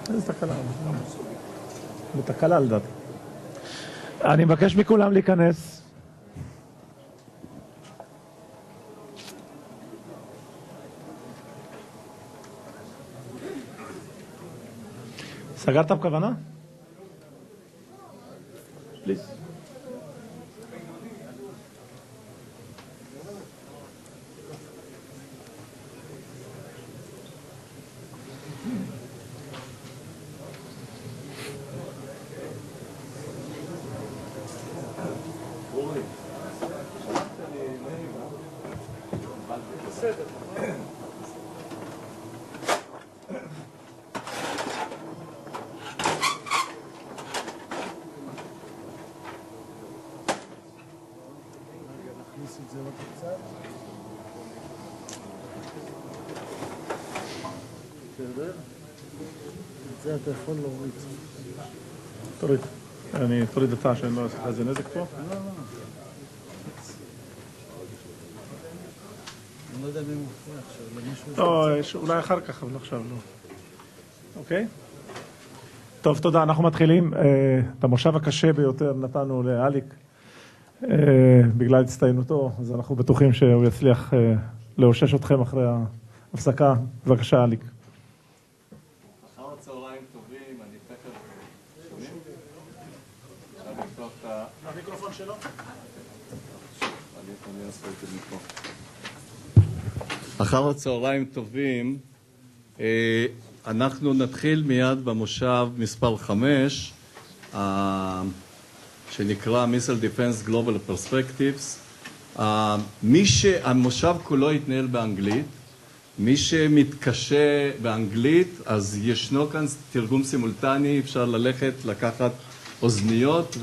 איזה תקלה? בתקלה לדעתי. אני מבקש מכולם להיכנס. סגרת בכוונה? פליז. זה אתה יכול להוריד. תוריד. אני תוריד אותה שאני לא אעשה איזה נזק פה. אני לא יודע מי מופיע עכשיו. לא, אולי אחר כך, אבל עכשיו לא. אוקיי? טוב, תודה. אנחנו מתחילים. את המושב הקשה ביותר נתנו לאליק. בגלל הצטיינותו, אז אנחנו בטוחים שהוא יצליח לאושש אתכם אחרי ההפסקה. בבקשה, אליק. אחר הצהריים טובים, אני תכף שומעים? אפשר לפתוח את המיקרופון שלו? אני אעשה את זה מפה. אחר הצהריים טובים, אנחנו נתחיל מיד במושב מספר 5, שנקרא Missile Defense Global Perspectives. המושב כולו יתנהל באנגלית. מי שמתקשה באנגלית, אז ישנו כאן תרגום סימולטני, אפשר ללכת, לקחת אוזניות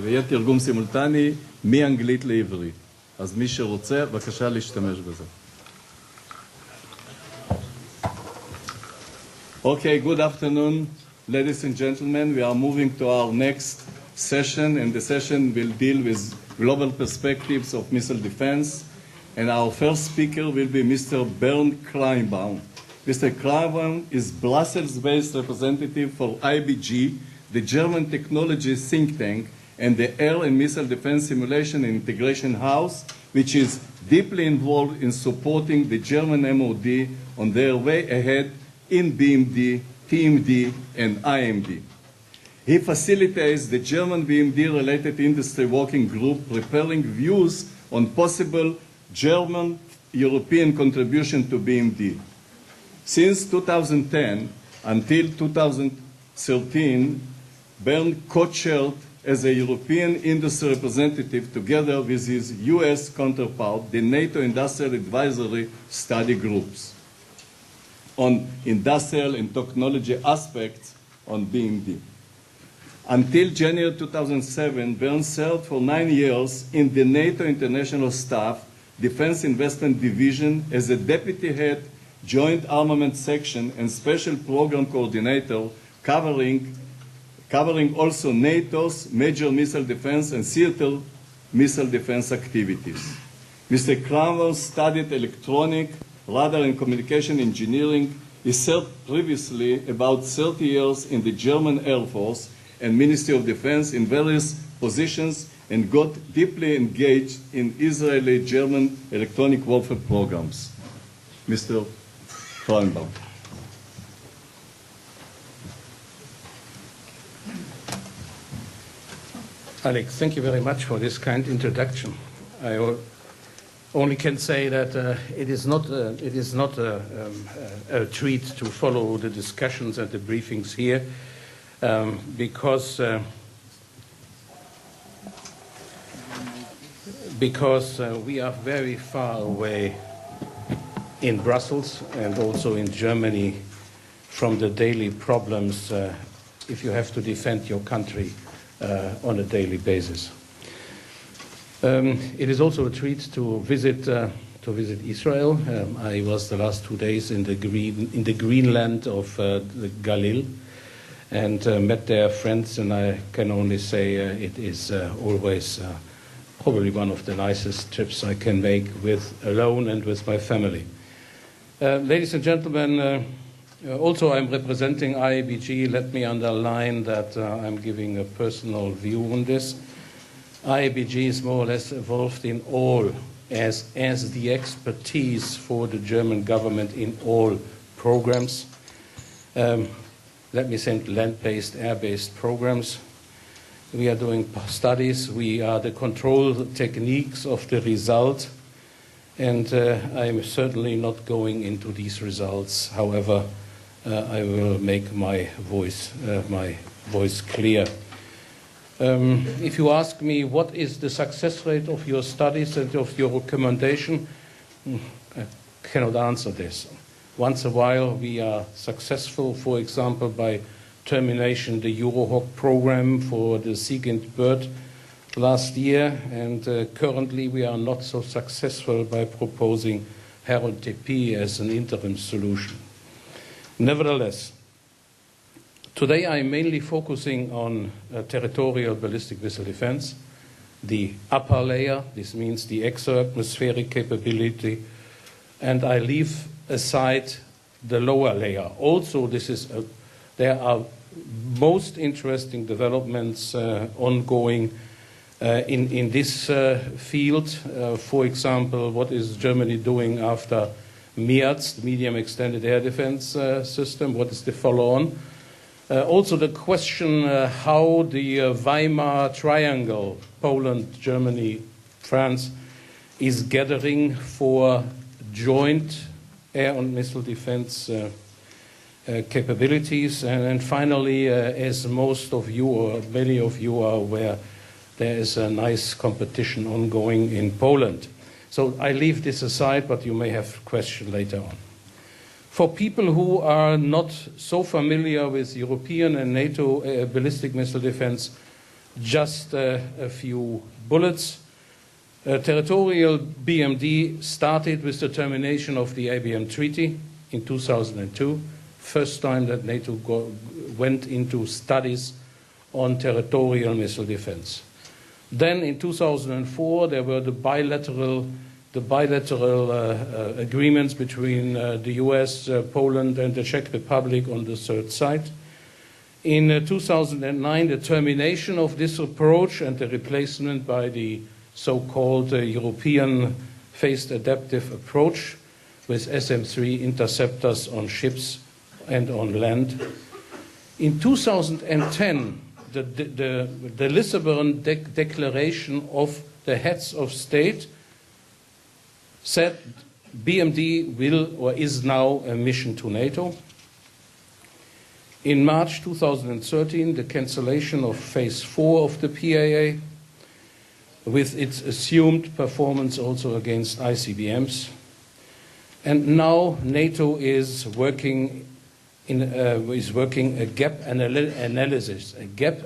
ויהיה תרגום סימולטני מאנגלית לעברית. אז מי שרוצה, בבקשה להשתמש בזה. Okay, good afternoon, ladies and gentlemen. We are moving to our next session, and the session will deal with global perspectives of missile defense. And our first speaker will be Mr. Bernd Kreienbaum. Mr. Kreienbaum is Brussels-based representative for IABG, the German technology think tank, and the Air and Missile Defense Simulation and Integration House, which is deeply involved in supporting the German MOD on their way ahead in BMD, TMD, and IMD. He facilitates the German BMD-related industry working group preparing views on possible German-European contribution to BMD. Since 2010 until 2013, Bernd co-chaired as a European industry representative together with his US counterpart, the NATO Industrial Advisory Study Groups, on industrial and technology aspects on BMD. Until January 2007, Bernd served for 9 years in the NATO International Staff Defense Investment Division as a deputy head, joint armament section, and special program coordinator, covering also NATO's major missile defense and Seattle missile defense activities. Mr. Kreienbaum studied electronic, radar and communication engineering. He served previously about 30 years in the German Air Force and Ministry of Defense in various positions and got deeply engaged in Israeli-German electronic warfare programs. Mr. Kreienbaum. Alik, thank you very much for this kind introduction. I only can say that it is not a treat to follow the discussions and the briefings here because we are very far away in Brussels and also in Germany from the daily problems if you have to defend your country on a daily basis. It is also a treat to visit Israel. I was the last 2 days in the Greenland of the Galil and met their friends, and I can only say it is always probably one of the nicest trips I can make alone and with my family. Ladies and gentlemen, Also, I'm representing IABG. Let me underline that I'm giving a personal view on this. IABG is more or less involved in all, as the expertise for the German government in all programs. Let me say land-based, air-based programs. We are doing studies. We are the control techniques of the result. And I'm certainly not going into these results. However, I will make my voice clear. If you ask me what is the success rate of your studies and of your recommendation, I cannot answer this. Once a while we are successful, for example, by termination the Eurohawk program for the Siegend bird last year, and currently we are not so successful by proposing Herald TP as an interim solution. Nevertheless, today I'm mainly focusing on territorial ballistic missile defense, the upper layer, this means the exo-atmospheric capability, and I leave aside the lower layer. Also, there are most interesting developments ongoing in this field. For example, what is Germany doing after MEADS, the Medium Extended Air Defense System? What is the follow-on? Also the question how the Weimar Triangle, Poland, Germany, France, is gathering for joint air and missile defense capabilities. And finally, as most of you or many of you are aware, there is a nice competition ongoing in Poland. So I leave this aside, but you may have a question later on. For people who are not so familiar with European and NATO ballistic missile defense, just a few bullets. Territorial BMD started with the termination of the ABM Treaty in 2002, first time that NATO went into studies on territorial missile defense. Then in 2004, there were the bilateral agreements between the US, Poland, and the Czech Republic on the third site. In 2009, the termination of this approach and the replacement by the so-called European phased adaptive approach with SM-3 interceptors on ships and on land. In 2010, the Lisbon Declaration of the heads of state said BMD will or is now a mission to NATO. In March 2013, the cancellation of phase 4 of the PAA with its assumed performance also against ICBMs. And now NATO is working a gap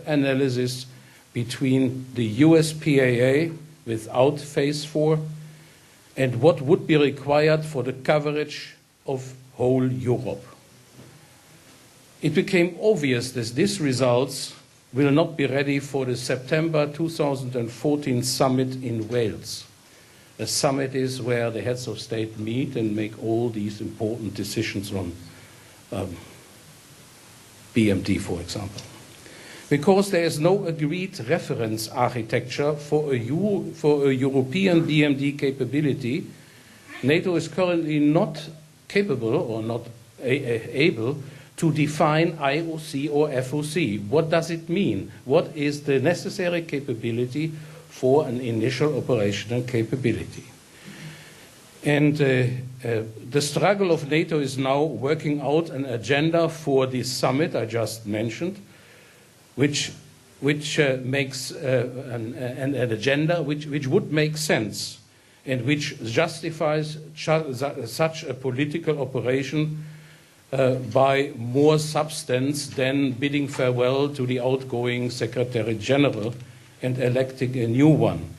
analysis between the US PAA without phase 4 and what would be required for the coverage of whole Europe. It became obvious that these results will not be ready for the September 2014 summit in Wales. A summit is where the heads of state meet and make all these important decisions on BMD, for example. Because there is no agreed reference architecture for a European BMD capability, NATO is currently not capable or not able to define IOC or FOC. What does it mean? What is the necessary capability for an initial operational capability? And the struggle of NATO is now working out an agenda for this summit I just mentioned, which makes an agenda which would make sense and which justifies such a political operation by more substance than bidding farewell to the outgoing Secretary General and electing a new one.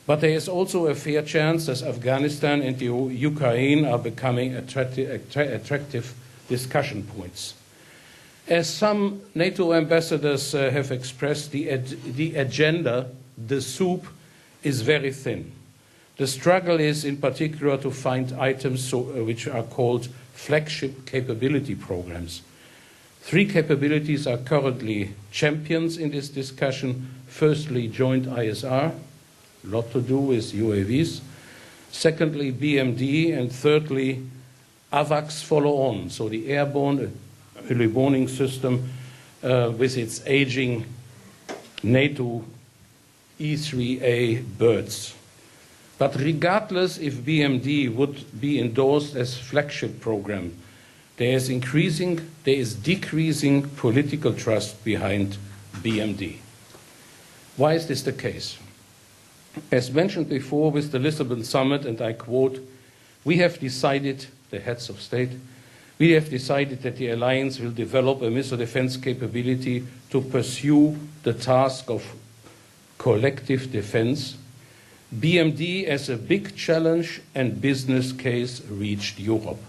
But there is also a fair chance that Afghanistan and the Ukraine are becoming attractive discussion points. As some NATO ambassadors have expressed, the agenda, the soup, is very thin. The struggle is in particular to find items which are called flagship capability programs. 3 capabilities are currently champions in this discussion. Firstly, joint ISR, a lot to do with UAVs. Secondly, BMD, and thirdly, AVAX follow-on, so the airborne early warning system with its aging NATO E3A birds. But regardless if BMD would be endorsed as flagship program, there is decreasing political trust behind BMD. Why is this the case? As mentioned before with the Lisbon summit, and I quote, we have decided, the heads of state, we have decided that the alliance will develop a missile defense capability to pursue the task of collective defense. BMD as a big challenge and business case reached Europe.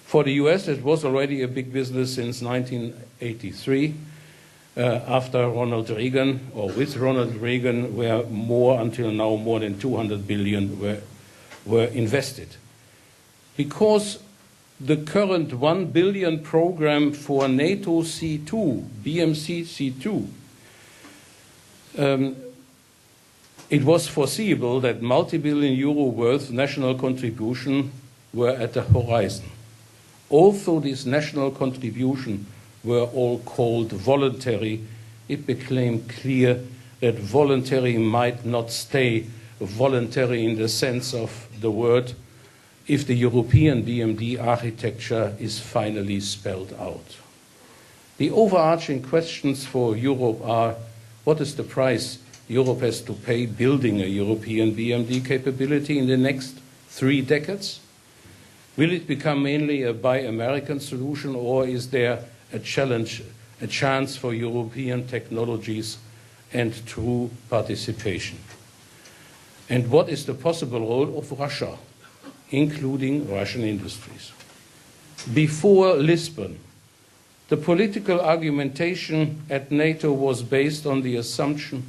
For the US, it was already a big business since 1983, after Ronald Reagan, or with Ronald Reagan, where until now more than 200 billion were invested. Because the current 1 billion program for NATO C2, BMC C2, it was foreseeable that multi-billion euro worth national contribution were at the horizon. Although these national contributions were all called voluntary, it became clear that voluntary might not stay voluntary in the sense of the word if the European BMD architecture is finally spelled out. The overarching questions for Europe are, what is the price Europe has to pay building a European BMD capability in the next 3 decades? Will it become mainly a Buy American solution, or is there a chance for European technologies and true participation? And what is the possible role of Russia, including Russian industries? Before Lisbon, the political argumentation at NATO was based on the assumption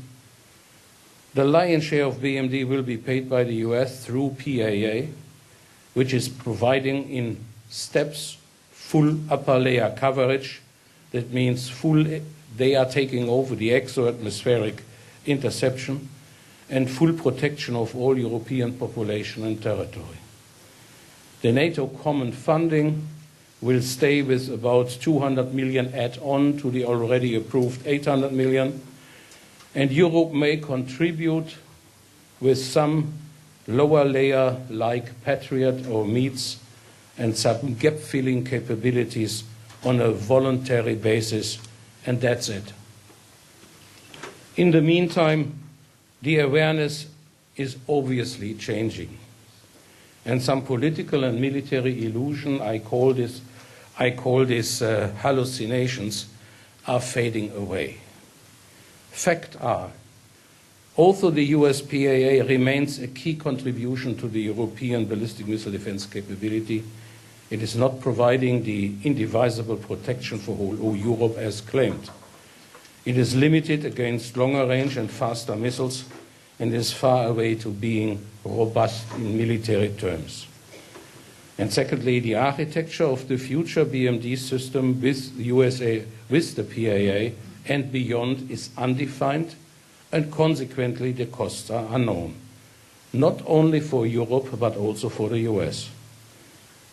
the lion's share of BMD will be paid by the US through PAA, which is providing in steps full upper layer coverage. That means they are taking over the exo-atmospheric interception and full protection of all European population and territory. The NATO common funding will stay with about 200 million add-on to the already approved 800 million, and Europe may contribute with some lower layer like Patriot or MEADS and some gap-filling capabilities on a voluntary basis, and that's it. In the meantime, the awareness is obviously changing, and some political and military illusion, I call this hallucinations, are fading away. Fact are, although the US PAA remains a key contribution to the European ballistic missile defense capability, it is not providing the indivisible protection for whole Europe as claimed. It is limited against longer range and faster missiles and is far away to being robust in military terms. And secondly, the architecture of the future BMD system with the USA, with the PAA and beyond is undefined, and consequently the costs are unknown, not only for Europe but also for the US.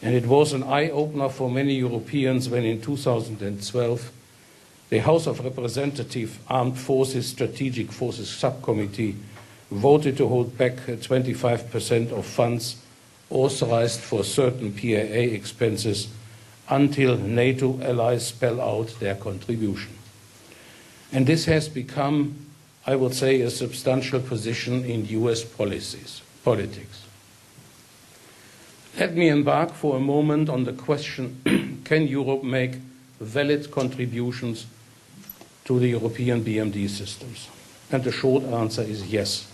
And it was an eye-opener for many Europeans when in 2012 the House of Representatives Armed Forces Strategic Forces Subcommittee voted to hold back 25% of funds authorized for certain PAA expenses until NATO allies spell out their contribution. And this has become, I would say, a substantial position in US politics. Let me embark for a moment on the question, can Europe make valid contributions to the European BMD systems? And the short answer is yes,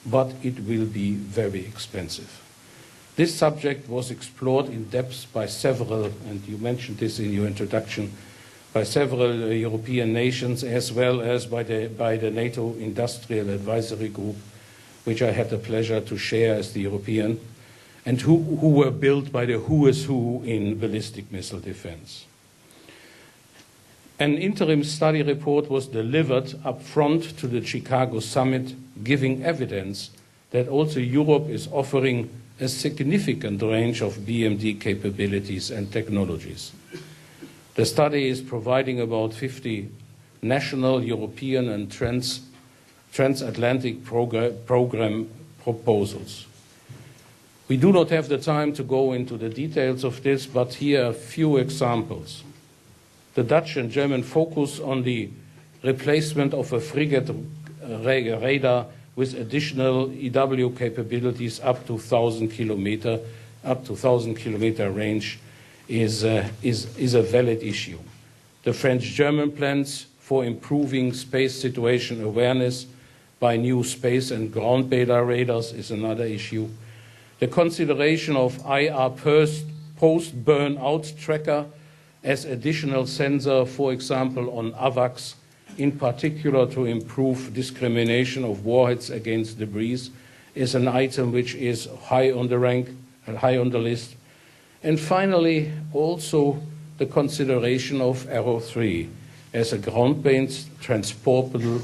but it will be very expensive. This subject was explored in depth by several, and you mentioned this in your introduction, by several European nations as well as by the NATO Industrial Advisory Group which I had the pleasure to share as the European, and who were built by the who is who in ballistic missile defense. An interim study report was delivered up front to the Chicago summit, giving evidence that also Europe is offering a significant range of BMD capabilities and technologies. The study is providing about 50 national, European, and transatlantic program proposals. We do not have the time to go into the details of this, but here are a few examples. The Dutch and German focus on the replacement of a frigate radar with additional EW capabilities up to 1,000 kilometer range is a valid issue. The French-German plans for improving space situation awareness by new space and ground-based radars is another issue. The consideration of IR post-burnout tracker as additional sensor, for example, on AVAX, in particular to improve discrimination of warheads against debris, is an item which is high on the rank and high on the list. And finally, also the consideration of Arrow 3 as a ground-based, transportable,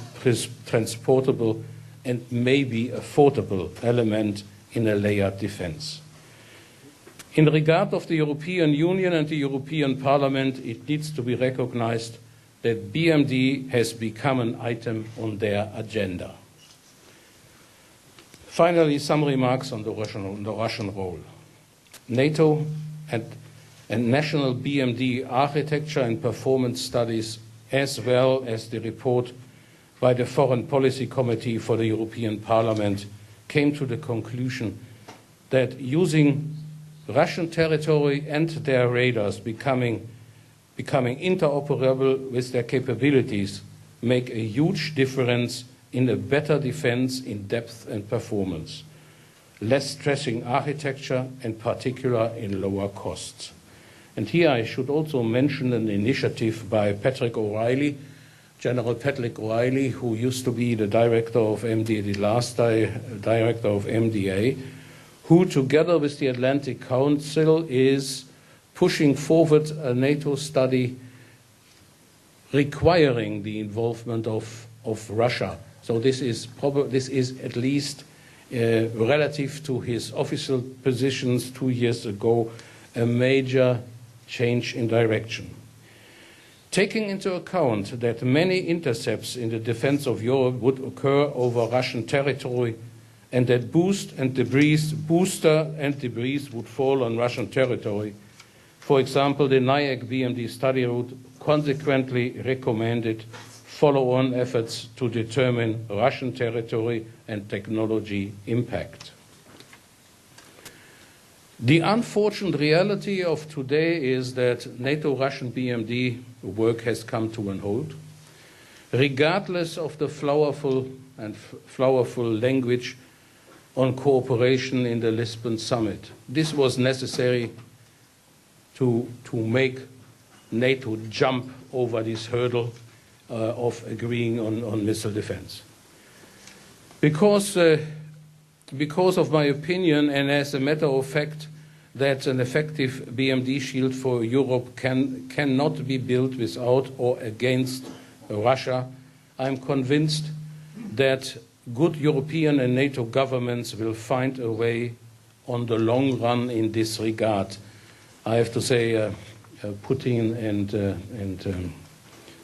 and maybe affordable element in a layered defense. In regard of the European Union and the European Parliament, it needs to be recognized that BMD has become an item on their agenda. Finally, some remarks on the Russian role. NATO and national BMD architecture and performance studies, as well as the report by the Foreign Policy Committee for the European Parliament, came to the conclusion that using Russian territory and their radars becoming interoperable with their capabilities make a huge difference in a better defense in depth and performance, less stressing architecture, and particular in lower costs. And here I should also mention an initiative by Patrick O'Reilly, General Patrick O'Reilly, who used to be the director of MDA, the last director of MDA, who together with the Atlantic Council is pushing forward a NATO study requiring the involvement of Russia. So this is at least relative to his official positions 2 years ago, a major change in direction. Taking into account that many intercepts in the defense of Europe would occur over Russian territory and that booster and debris would fall on Russian territory, for example, the NIAC BMD study route consequently recommended follow-on efforts to determine Russian territory and technology impact. The unfortunate reality of today is that NATO-Russian BMD work has come to an halt, regardless of the flowerful language on cooperation in the Lisbon summit. This was necessary to make NATO jump over this hurdle of agreeing on missile defense. Because of my opinion, and as a matter of fact, that an effective BMD shield for Europe cannot be built without or against Russia, I'm convinced that good European and NATO governments will find a way on the long run in this regard. I have to say Putin and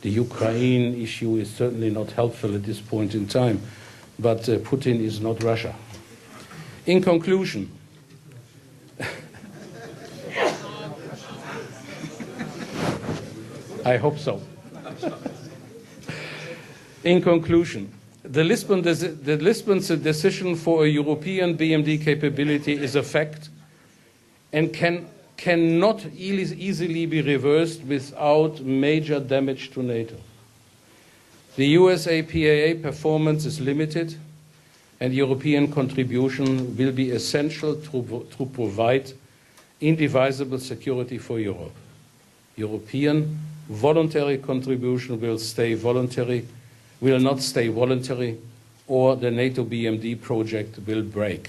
the Ukraine issue is certainly not helpful at this point in time, but Putin is not Russia. In conclusion, I hope so. In conclusion, the Lisbon decision for a European BMD capability is a fact and cannot easily be reversed without major damage to NATO. The USA PAA performance is limited, and European contribution will be essential to provide indivisible security for Europe. European voluntary contribution will not stay voluntary or the NATO BMD project will break.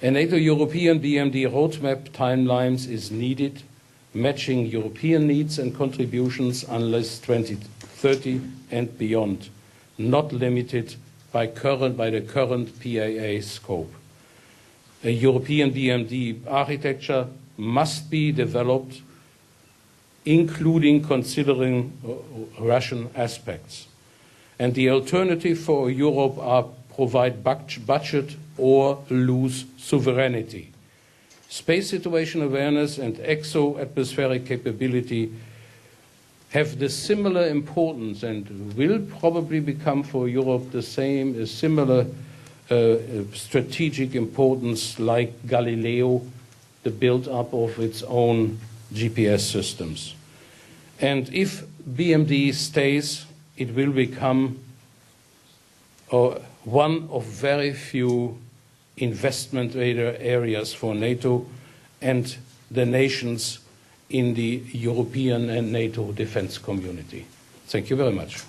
A NATO European BMD roadmap timelines is needed, matching European needs and contributions unless 2030 and beyond, not limited by the current PAA scope. A European BMD architecture must be developed, including considering Russian aspects. And the alternative for Europe are provide budget or lose sovereignty. Space situation awareness and exo-atmospheric capability have the similar importance and will probably become for Europe the same, a similar strategic importance like Galileo, the build-up of its own GPS systems. And if BMD stays, it will become one of very few investment areas for NATO and the nations in the European and NATO defense community. Thank you very much.